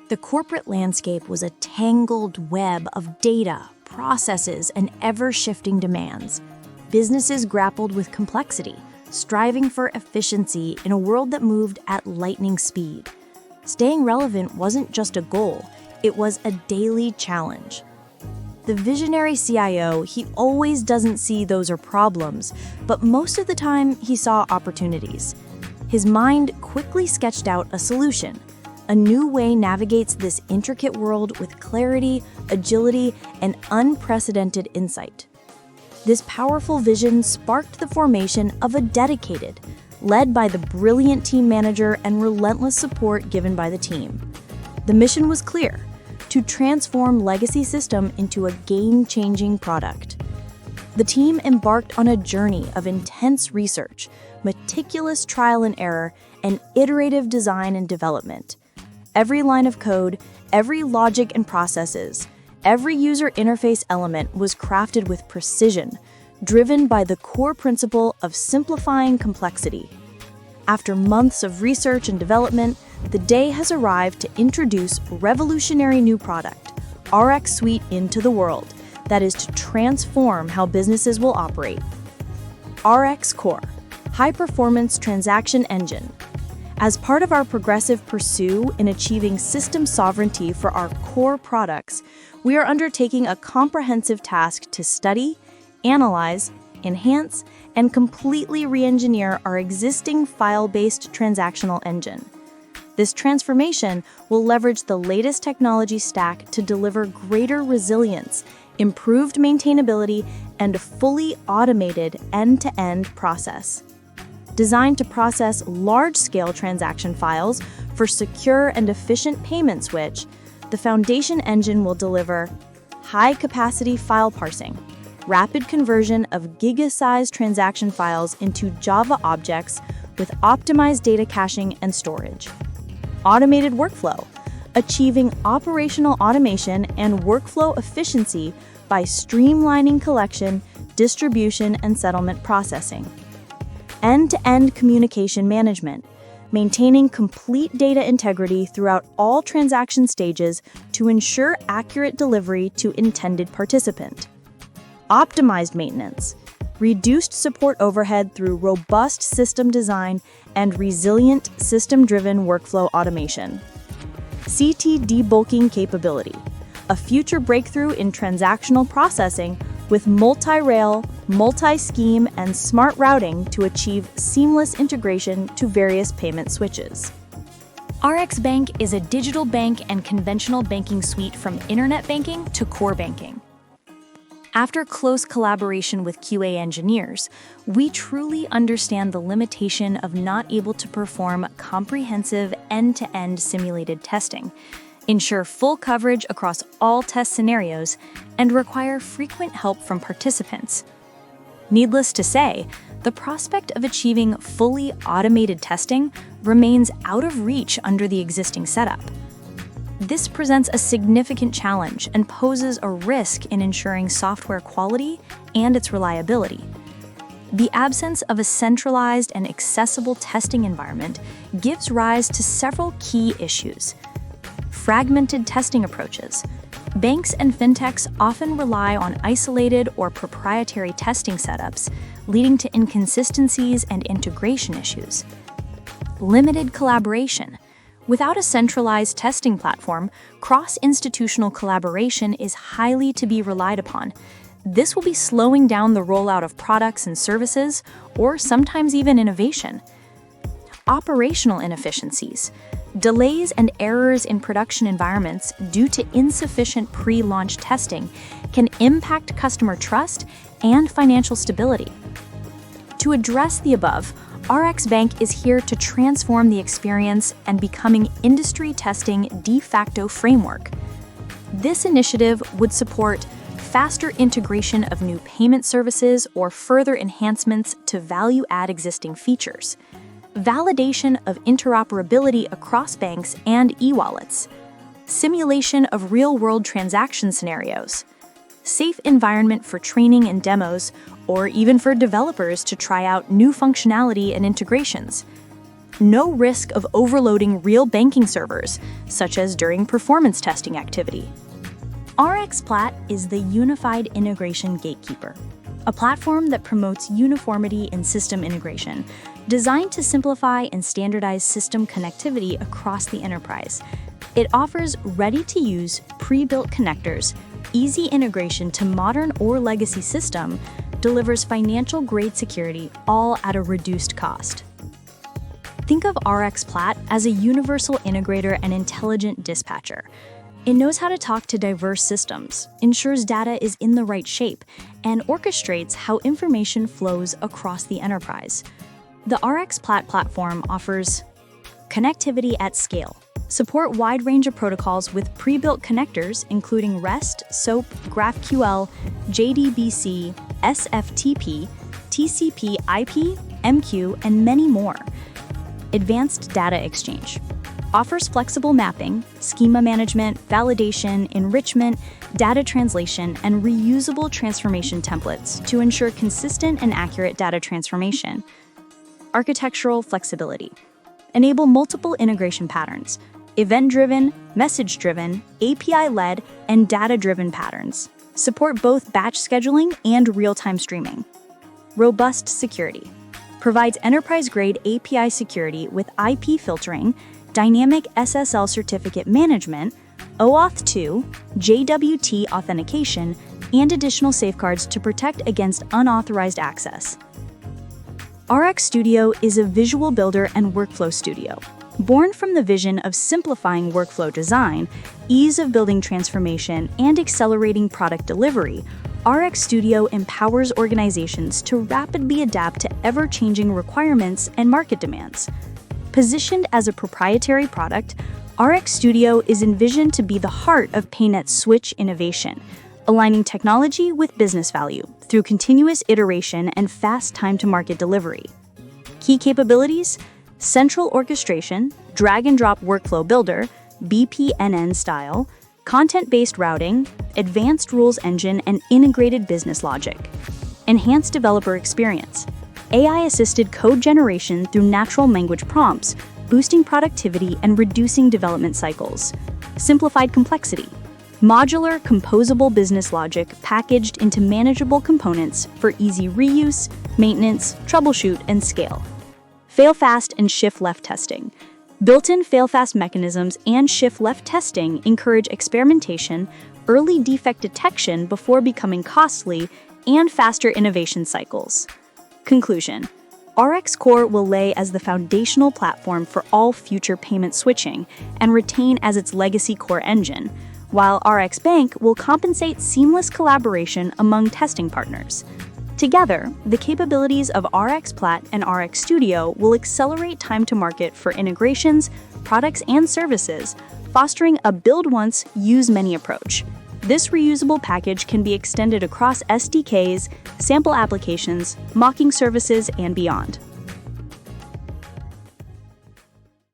The corporate landscape was a tangled web of data, processes, and ever-shifting demands. Businesses grappled with complexity, striving for efficiency in a world that moved at lightning speed. Staying relevant wasn't just a goal, it was a daily challenge. The visionary CIO, he always doesn't see those are problems, but most of the time he saw opportunities. His mind quickly sketched out a solution. A new way navigates this intricate world with clarity, agility, and unprecedented insight. This powerful vision sparked the formation of a dedicated, led by the brilliant team manager and relentless support given by the team. The mission was clear: to transform legacy system into a game-changing product. The team embarked on a journey of intense research, meticulous trial and error, and iterative design and development. Every line of code, every logic and processes, every user interface element was crafted with precision, driven by the core principle of simplifying complexity. After months of research and development, the day has arrived to introduce revolutionary new product, RX Suite, into the world, that is to transform how businesses will operate. RX Core, High-Performance Transaction Engine. As part of our progressive pursuit in achieving system sovereignty for our core products, we are undertaking a comprehensive task to study, analyze, enhance, and completely re-engineer our existing file-based transactional engine. This transformation will leverage the latest technology stack to deliver greater resilience, improved maintainability, and a fully automated end-to-end process. Designed to process large-scale transaction files for secure and efficient payment switch, the foundation engine will deliver high-capacity file parsing, rapid conversion of giga-sized transaction files into Java objects with optimized data caching and storage. Automated workflow, achieving operational automation and workflow efficiency by streamlining collection, distribution, and settlement processing. End-to-end communication management, maintaining complete data integrity throughout all transaction stages to ensure accurate delivery to intended participant. Optimized maintenance, reduced support overhead through robust system design and resilient system-driven workflow automation. CT debulking capability, a future breakthrough in transactional processing with multi-rail, multi-scheme, and smart routing to achieve seamless integration to various payment switches. RX Bank is a digital bank and conventional banking suite from internet banking to core banking. After close collaboration with QA engineers, we truly understand the limitation of not able to perform comprehensive end-to-end simulated testing, ensure full coverage across all test scenarios, and require frequent help from participants. Needless to say, the prospect of achieving fully automated testing remains out of reach under the existing setup. This presents a significant challenge and poses a risk in ensuring software quality and its reliability. The absence of a centralized and accessible testing environment gives rise to several key issues. Fragmented testing approaches. Banks and fintechs often rely on isolated or proprietary testing setups, leading to inconsistencies and integration issues. Limited collaboration. Without a centralized testing platform, cross-institutional collaboration is highly to be relied upon. This will be slowing down the rollout of products and services, or sometimes even innovation. Operational inefficiencies. Delays and errors in production environments due to insufficient pre-launch testing can impact customer trust and financial stability. To address the above, RX Bank is here to transform the experience and becoming industry testing de facto framework. This initiative would support faster integration of new payment services or further enhancements to value-add existing features, validation of interoperability across banks and e-wallets, simulation of real-world transaction scenarios, safe environment for training and demos, or even for developers to try out new functionality and integrations, no risk of overloading real banking servers, such as during performance testing activity. RxPlat is the Unified Integration Gatekeeper, a platform that promotes uniformity in system integration, designed to simplify and standardize system connectivity across the enterprise. It offers ready-to-use, pre-built connectors, easy integration to modern or legacy system, delivers financial-grade security, all at a reduced cost. Think of RxPlat as a universal integrator and intelligent dispatcher. It knows how to talk to diverse systems, ensures data is in the right shape, and orchestrates how information flows across the enterprise. The RxPlat platform offers connectivity at scale, support wide range of protocols with pre-built connectors including REST, SOAP, GraphQL, JDBC, SFTP, TCP, IP, MQ, and many more. Advanced data exchange. Offers flexible mapping, schema management, validation, enrichment, data translation, and reusable transformation templates to ensure consistent and accurate data transformation. Architectural flexibility. Enable multiple integration patterns, event-driven, message-driven, API-led, and data-driven patterns. Support both batch scheduling and real-time streaming. Robust security. Provides enterprise-grade API security with IP filtering, dynamic SSL certificate management, OAuth 2, JWT authentication, and additional safeguards to protect against unauthorized access. Rx Studio is a visual builder and workflow studio. Born from the vision of simplifying workflow design, ease of building transformation, and accelerating product delivery, Rx Studio empowers organizations to rapidly adapt to ever-changing requirements and market demands. Positioned as a proprietary product, Rx Studio is envisioned to be the heart of PayNet's Switch innovation, aligning technology with business value through continuous iteration and fast time-to-market delivery. Key capabilities: central orchestration, drag-and-drop workflow builder, BPNN style, content-based routing, advanced rules engine, and integrated business logic. Enhanced developer experience. AI-assisted code generation through natural language prompts, boosting productivity and reducing development cycles. Simplified complexity. Modular, composable business logic packaged into manageable components for easy reuse, maintenance, troubleshoot, and scale. Fail-fast and shift-left testing. Built-in fail-fast mechanisms and shift-left testing encourage experimentation, early defect detection before becoming costly, and faster innovation cycles. Conclusion: Rx Core will lay as the foundational platform for all future payment switching and retain as its legacy core engine, while Rx Bank will compensate seamless collaboration among testing partners. Together, the capabilities of RxPlat and Rx Studio will accelerate time to market for integrations, products, and services, fostering a build once, use many approach. This reusable package can be extended across SDKs, sample applications, mocking services, and beyond.